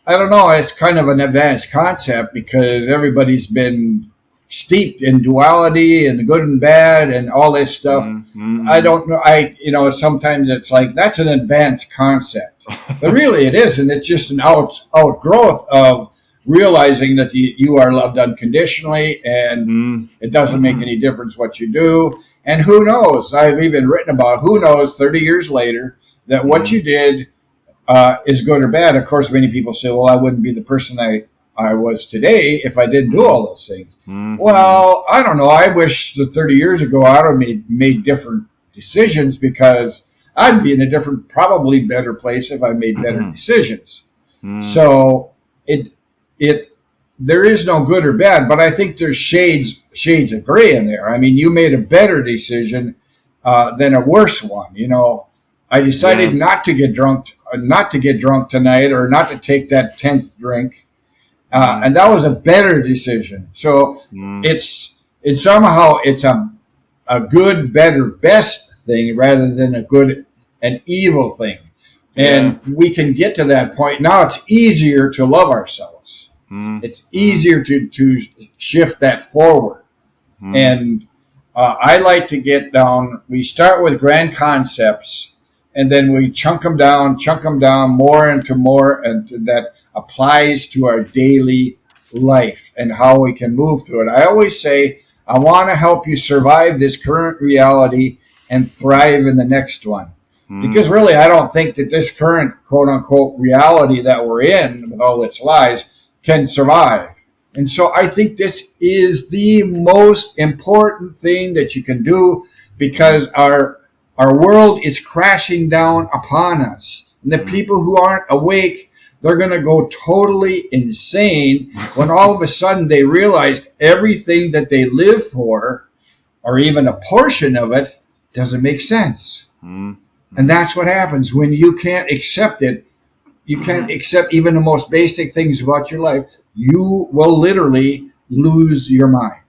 I don't know. It's kind of an advanced concept because everybody's been steeped in duality and good and bad and all this stuff. Mm, mm, I mm. don't know. Sometimes it's like that's an advanced concept, but really it isn't. It's just an outgrowth of realizing that you are loved unconditionally, and Mm. it doesn't make any difference what you do. And who knows? I've even written about, who knows, 30 years later, that what Mm. you did is good or bad. Of course, many people say, well, I wouldn't be the person I was today if I didn't do Mm. all those things. Mm. Mm. Well, I don't know. I wish that 30 years ago I would have made different decisions, because I'd be in a different, probably better place if I made better decisions. Mm. So it it there is no good or bad, but I think there's shades of gray in there. I mean, you made a better decision than a worse one. I decided Yeah. not to get drunk tonight, or not to take that 10th drink, Mm. and that was a better decision. So Mm. it's somehow it's a good, better, best thing rather than a good and evil thing. Yeah. And we can get to that point. Now it's easier to love ourselves. Mm. It's Mm. easier to shift that forward. Mm. And I like to get down, we start with grand concepts, and then we chunk them down more into more, and that applies to our daily life and how we can move through it. I always say, I want to help you survive this current reality and thrive in the next one. Mm. Because really, I don't think that this current quote unquote reality that we're in, with all its lies, can survive. And so I think this is the most important thing that you can do, Mm. because our world is crashing down upon us. And the Mm. people who aren't awake, they're going to go totally insane when all of a sudden they realize everything that they live for, or even a portion of it, doesn't make sense. Mm. And Mm. that's what happens when you can't accept it. You can't accept even the most basic things about your life. You will literally lose your mind.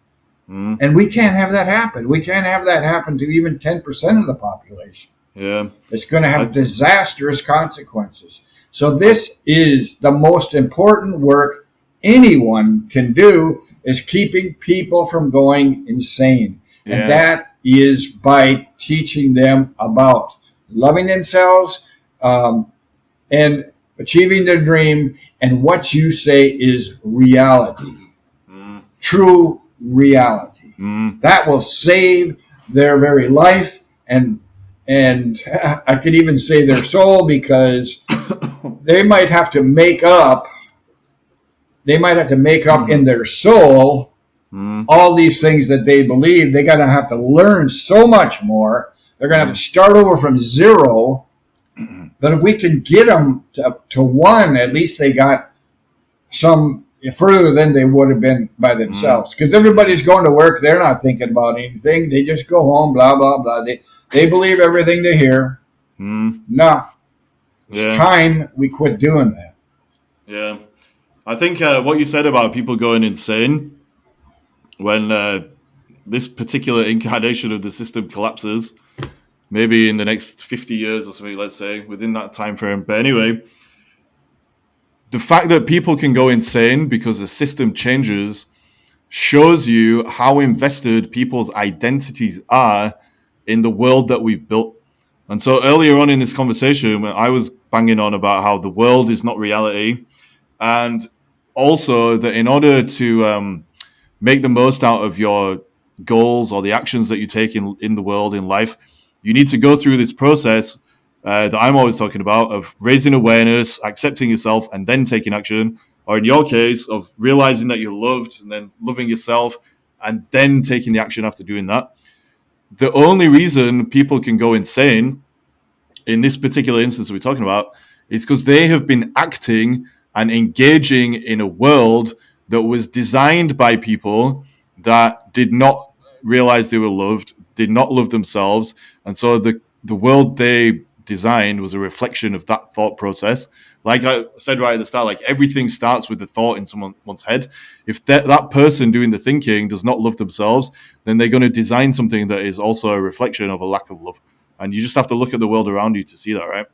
Mm. And we can't have that happen. We can't have that happen to even 10% of the population. Yeah. It's going to have I. disastrous consequences. So I. this is the most important work anyone can do, is keeping people from going insane. And Yeah. that is by teaching them about loving themselves, and achieving their dream. And what you say is reality, Mm. true reality. Mm. That will save their very life, and I could even say their soul, because they might have to make up in their soul Mm. all these things that they believe. They're going to have to learn so much more. They're going to have Mm. to start over from zero. But if we can get them to one, at least they got some further than they would have been by Mm. themselves. Because everybody's going to work, they're not thinking about anything. They just go home, blah blah blah. They believe everything they hear. Mm. Nah, it's Yeah. time we quit doing that. Yeah. I think what you said about people going insane when this particular incarnation of the system collapses, maybe in the next 50 years or something, let's say, within that time frame. But anyway, the fact that people can go insane because the system changes shows you how invested people's identities are in the world that we've built. And so earlier on in this conversation, when I was banging on about how the world is not reality, and also that in order to make the most out of your goals or the actions that you take in the world, in life, you need to go through this process that I'm always talking about of raising awareness, accepting yourself, and then taking action. Or in your case, of realizing that you're loved and then loving yourself and then taking the action after doing that. The only reason people can go insane in this particular instance we're talking about is because they have been acting and engaging in a world that was designed by people that did not realize they were loved, did not love themselves. And so the world they designed was a reflection of that thought process. Like I said right at the start, like everything starts with the thought in someone's head. If that person doing the thinking does not love themselves, then they're going to design something that is also a reflection of a lack of love. And you just have to look at the world around you to see that, right?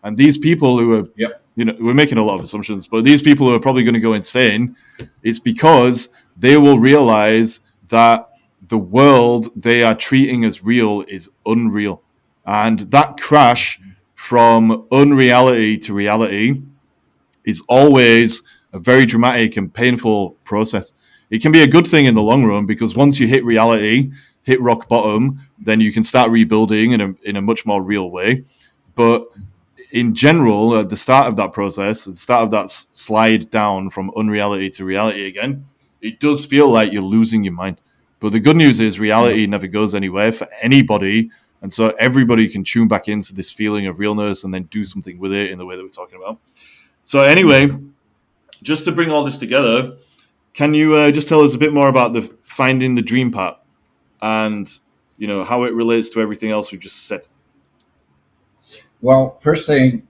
And these people who are, we're making a lot of assumptions, but these people who are probably going to go insane, it's because they will realize that the world they are treating as real is unreal. And that crash from unreality to reality is always a very dramatic and painful process. It can be a good thing in the long run because once you hit reality, hit rock bottom, then you can start rebuilding in a much more real way. But in general, at the start of that process, at the start of that slide down from unreality to reality again, it does feel like you're losing your mind. But the good news is reality never goes anywhere for anybody. And so everybody can tune back into this feeling of realness and then do something with it in the way that we're talking about. So anyway, just to bring all this together, can you just tell us a bit more about the finding the dream part and, how it relates to everything else we just said? Well, first thing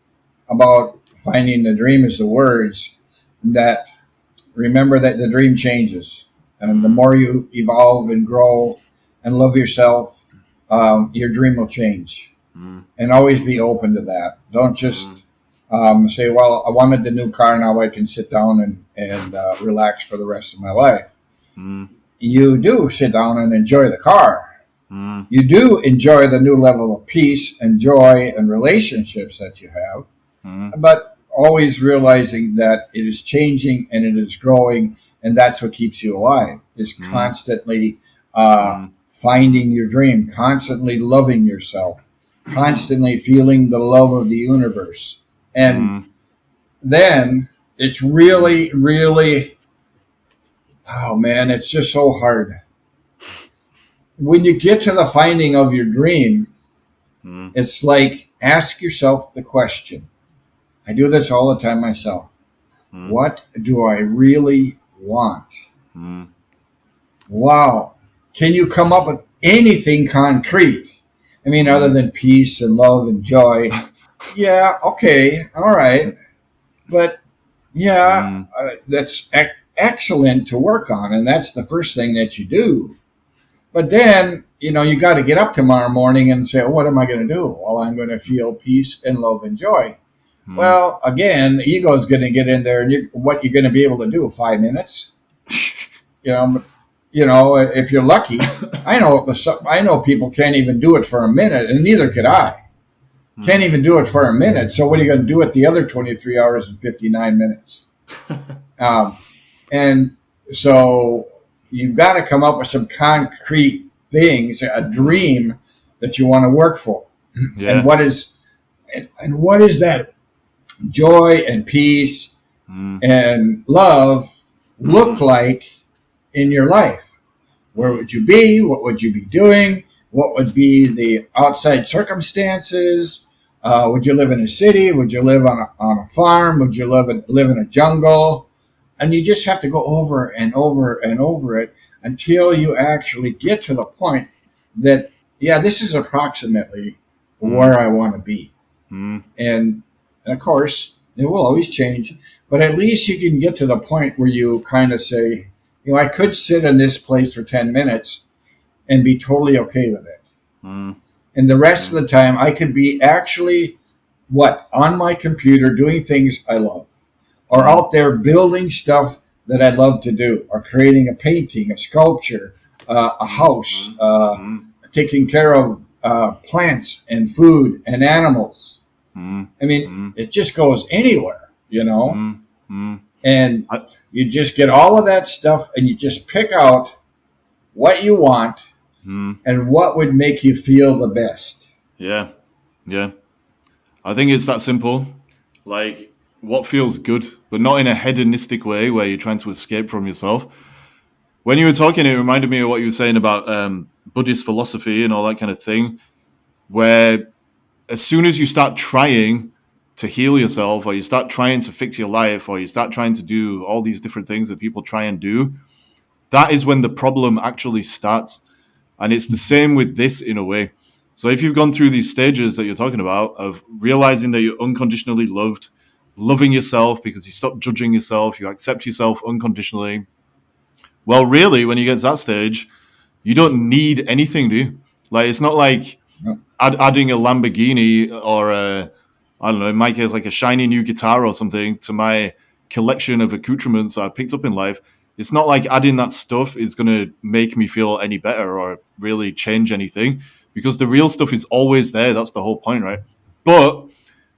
about finding the dream is the words that remember that the dream changes. And the more you evolve and grow and love yourself, your dream will change. And always be open to that. Don't just say, well, I wanted the new car, now I can sit down and relax for the rest of my life. You do sit down and enjoy the car. You do enjoy the new level of peace and joy and relationships that you have, but always realizing that it is changing and it is growing, and that's what keeps you alive, is constantly finding your dream, constantly loving yourself, constantly feeling the love of the universe. And then it's really, really, oh man, it's just so hard. When you get to the finding of your dream, it's like ask yourself the question. I do this all the time myself. What do I really want? Wow. Can you come up with anything concrete? I mean, other than peace and love and joy. Yeah, okay, all right. But yeah, that's excellent to work on. And that's the first thing that you do. But then, you got to get up tomorrow morning and say, what am I going to do? Well, I'm going to feel peace and love and joy. Well, again, ego is going to get in there, and what you're going to be able to do, 5 minutes? If you're lucky. I know people can't even do it for a minute, and neither could I. Can't even do it for a minute. So what are you going to do at the other 23 hours and 59 minutes? And so you've got to come up with some concrete things, a dream that you want to work for. Yeah. And what is that joy and peace and love look like in your life? Where would you be? What would you be doing? What would be the outside circumstances? Would you live in a city? Would you live on a farm? Would you live in a jungle? And you just have to go over and over and over it until you actually get to the point that, yeah, this is approximately where I want to be. And of course, it will always change, but at least you can get to the point where you kind of say, I could sit in this place for 10 minutes and be totally okay with it. Mm. And the rest of the time, I could be actually on my computer doing things I love, or out there building stuff that I love to do, or creating a painting, a sculpture, a house, taking care of plants and food and animals. I mean, it just goes anywhere, and I, you just get all of that stuff and you just pick out what you want and what would make you feel the best. yeah, yeah. I think it's that simple. Like, what feels good, but not in a hedonistic way where you're trying to escape from yourself. When you were talking, it reminded me of what you were saying about Buddhist philosophy and all that kind of thing, where as soon as you start trying to heal yourself, or you start trying to fix your life, or you start trying to do all these different things that people try and do, that is when the problem actually starts. And it's the same with this in a way. So if you've gone through these stages that you're talking about of realizing that you're unconditionally loved, loving yourself because you stop judging yourself, you accept yourself unconditionally. Well, really, when you get to that stage, you don't need anything, do you? Like, it's not like adding a Lamborghini or I don't know, in my case, like a shiny new guitar or something to my collection of accoutrements I picked up in life. It's not like adding that stuff is going to make me feel any better or really change anything, because the real stuff is always there. That's the whole point, right? But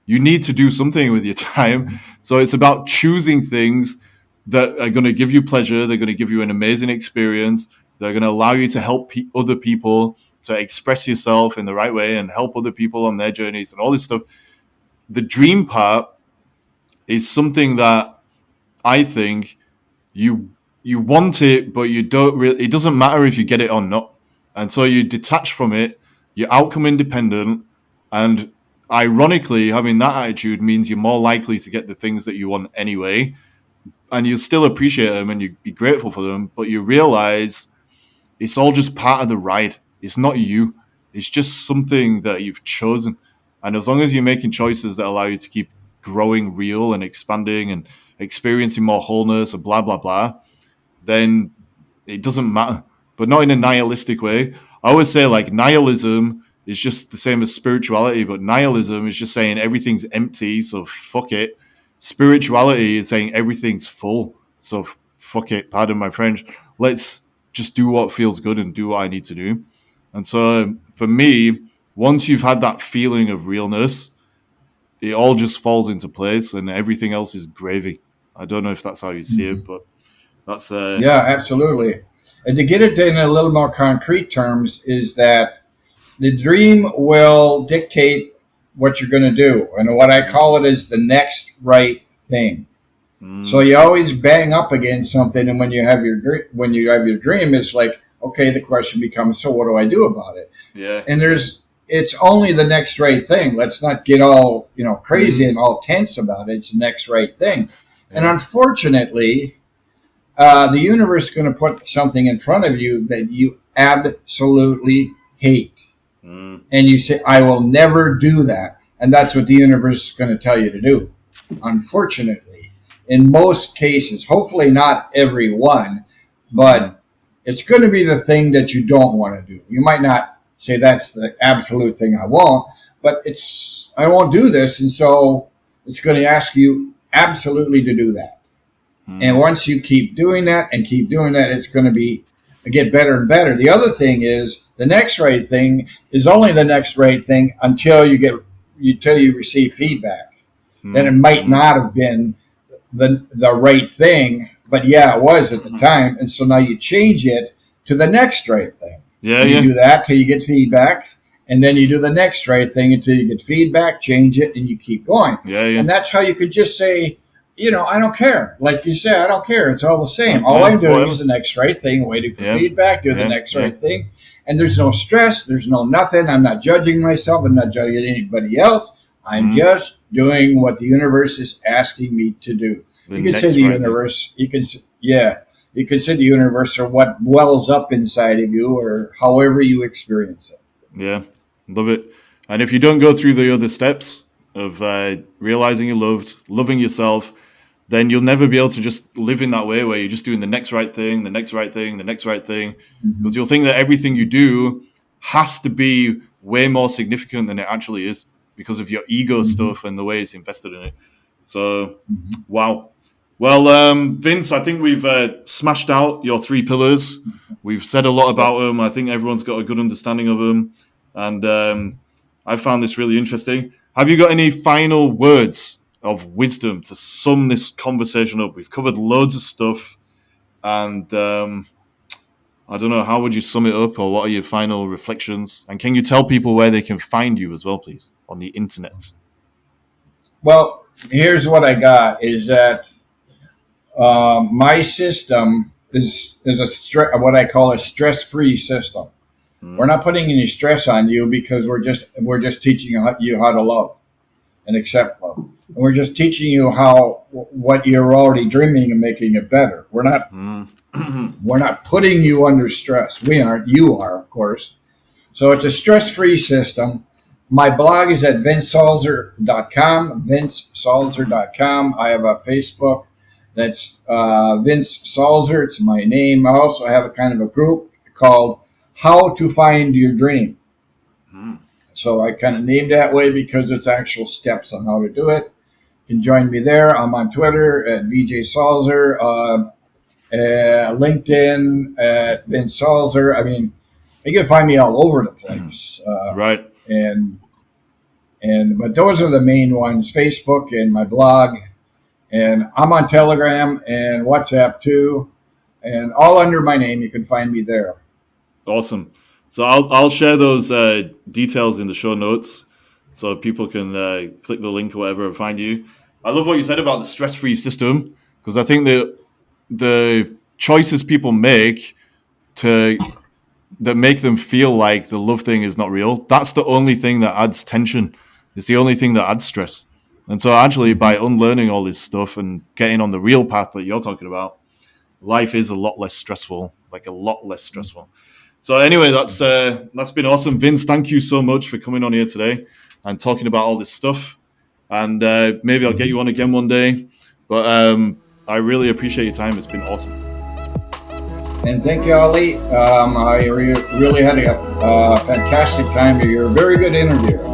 you need to do something with your time. So it's about choosing things that are going to give you pleasure. They're going to give you an amazing experience. They're going to allow you to help other people, to express yourself in the right way and help other people on their journeys and all this stuff. The dream part is something that I think you you want it, but you don't really. It doesn't matter if you get it or not, and so you detach from it. You're outcome independent, and ironically, having that attitude means you're more likely to get the things that you want anyway, and you still appreciate them and you be grateful for them, but you realize it's all just part of the ride. It's not you. It's just something that you've chosen. And as long as you're making choices that allow you to keep growing real and expanding and experiencing more wholeness and blah, blah, blah, then it doesn't matter. But not in a nihilistic way. I always say, like, nihilism is just the same as spirituality, but nihilism is just saying everything's empty, so fuck it. Spirituality is saying everything's full, so fuck it. Pardon my French. Let's just do what feels good and do what I need to do. And so for me, once you've had that feeling of realness, it all just falls into place and everything else is gravy. I don't know if that's how you see it, but that's Yeah, absolutely. And to get it in a little more concrete terms, is that the dream will dictate what you're going to do. And what I call it is the next right thing. So you always bang up against something, and when you have your dream, it's like, okay, the question becomes, so what do I do about it? yeah. And it's only the next right thing. Let's not get all crazy and all tense about it. It's the next right thing. And unfortunately, the universe is going to put something in front of you that you absolutely hate. And you say, I will never do that. And that's what the universe is going to tell you to do. Unfortunately, in most cases, hopefully not every one, but it's going to be the thing that you don't want to do. You might not say that's the absolute thing I won't, but I won't do this. And so it's going to ask you absolutely to do that. And once you keep doing that, it's going to get better and better. The other thing is the next right thing is only the next right thing until you receive feedback. Then it might not have been the right thing, but yeah, it was at the time. And so now you change it to the next right thing. You do that till you get feedback, and then you do the next right thing until you get feedback, change it, and you keep going. And that's how you could just say, I don't care. Like you said, I don't care. It's all the same. All I'm doing is the next right thing, waiting for feedback, do the next right thing. And there's no stress. There's no nothing. I'm not judging myself. I'm not judging anybody else. I'm just doing what the universe is asking me to do. You can say the universe. You can say the universe, or what wells up inside of you, or however you experience it. Yeah, love it. And if you don't go through the other steps of realizing you're loved, loving yourself, then you'll never be able to just live in that way where you're just doing the next right thing, the next right thing, the next right thing, because you'll think that everything you do has to be way more significant than it actually is because of your ego stuff and the way it's invested in it. So, wow. Well, Vince, I think we've smashed out your 3 pillars. We've said a lot about them. I think everyone's got a good understanding of them. And I found this really interesting. Have you got any final words of wisdom to sum this conversation up? We've covered loads of stuff. And I don't know, how would you sum it up, or what are your final reflections? And can you tell people where they can find you as well, please, on the internet? Well, here's what I got is that my system is what I call a stress-free system. We're not putting any stress on you because we're just teaching you how to love and accept love. And we're just teaching you what you're already dreaming and making it better. We're not putting you under stress. We aren't. You are, of course. So it's a stress-free system. My blog is at vincesalzer.com, vincesalzer.com. I have a Facebook that's Vince Salzer. It's my name. I also have a kind of a group called How to Find Your Dream. So I kind of named that way because it's actual steps on how to do it. You can join me there. I'm on Twitter at VJ Salzer, LinkedIn at Vince Salzer. I mean, you can find me all over the place. Right. But those are the main ones: Facebook and my blog. And I'm on Telegram and WhatsApp too, and all under my name. You can find me there. Awesome. So I'll share those details in the show notes so people can click the link or whatever and find you. I love what you said about the stress-free system, because I think that the choices people make that make them feel like the love thing is not real, that's the only thing that adds tension. It's the only thing that adds stress. And so actually, by unlearning all this stuff and getting on the real path that you're talking about, life is a lot less stressful, like a lot less stressful. So anyway, that's been awesome. Vince, thank you so much for coming on here today and talking about all this stuff. And maybe I'll get you on again one day. But I really appreciate your time. It's been awesome. And thank you, Ali. I really had a fantastic time. You're a very good interviewer.